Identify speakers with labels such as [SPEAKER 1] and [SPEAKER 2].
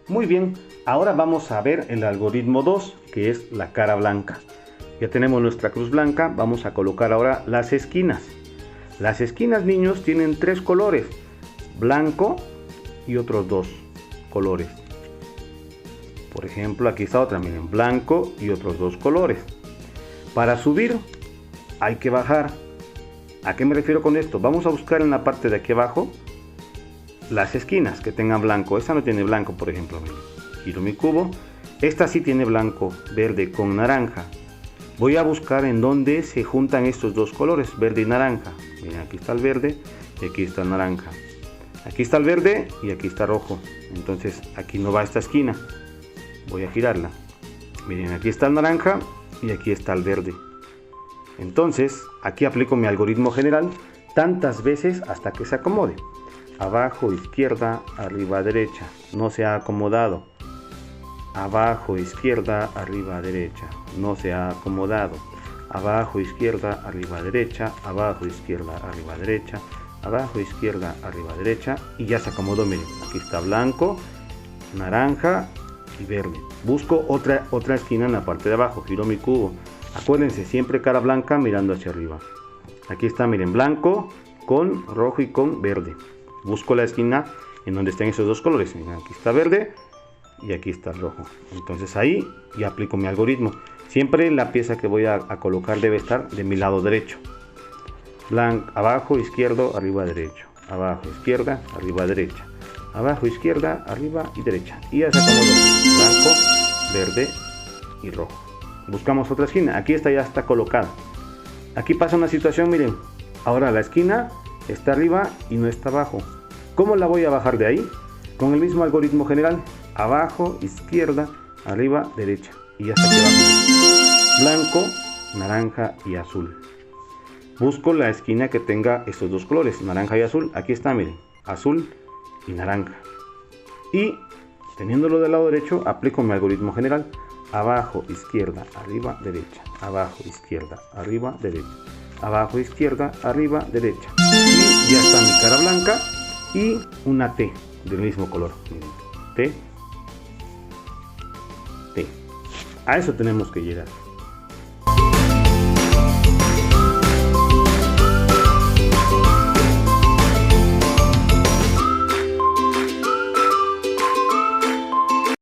[SPEAKER 1] Muy bien, ahora vamos a ver el algoritmo 2, que es la cara blanca. Ya tenemos nuestra cruz blanca, vamos a colocar ahora las esquinas. Las esquinas, niños, tienen 3 colores, blanco y otros 2 colores. Por ejemplo, aquí está otra, miren, blanco y otros 2 colores. Para subir hay que bajar. ¿A qué me refiero con esto? Vamos a buscar en la parte de aquí abajo las esquinas que tengan blanco. Esta no tiene blanco, por ejemplo. Miren, giro mi cubo. Esta sí tiene blanco, verde con naranja. Voy a buscar en dónde se juntan estos 2 colores, verde y naranja. Miren, aquí está el verde y aquí está el naranja. Aquí está el verde y aquí está rojo. Entonces aquí no va esta esquina. Voy a girarla. Miren, aquí está el naranja y aquí está el verde. Entonces aquí aplico mi algoritmo general tantas veces hasta que se acomode. Abajo, izquierda, arriba, derecha. No se ha acomodado. Abajo, izquierda, arriba, derecha. No se ha acomodado. Abajo, izquierda, arriba, derecha. Abajo, izquierda, arriba, derecha. Abajo, izquierda, arriba, derecha. Y ya se acomodó, miren. Aquí está blanco, naranja y verde. Busco otra esquina en la parte de abajo. Giro mi cubo. Acuérdense, siempre cara blanca mirando hacia arriba. Aquí está, miren, blanco con rojo y con verde. Busco la esquina en donde estén esos 2 colores. Miren, aquí está verde y aquí está el rojo. Entonces ahí ya aplico mi algoritmo. Siempre la pieza que voy a colocar debe estar de mi lado derecho. Abajo, izquierdo, arriba, derecho. Abajo, izquierda, arriba, derecha. Abajo, izquierda, arriba y derecha. Y ya se acomodó. Blanco, verde y rojo. Buscamos otra esquina. Aquí esta ya está colocada. Aquí pasa una situación, miren. Ahora la esquina está arriba y no está abajo. ¿Cómo la voy a bajar de ahí? Con el mismo algoritmo general. Abajo, izquierda, arriba, derecha. Y ya está aquí abajo. Blanco, naranja y azul. Busco la esquina que tenga estos 2 colores, naranja y azul. Aquí está, miren, azul y naranja. Y teniéndolo del lado derecho, aplico mi algoritmo general. Abajo, izquierda, arriba, derecha. Abajo, izquierda, arriba, derecha. Abajo, izquierda, arriba, derecha. Y ya está mi cara blanca y una T del mismo color. Miren, T. A eso tenemos que llegar.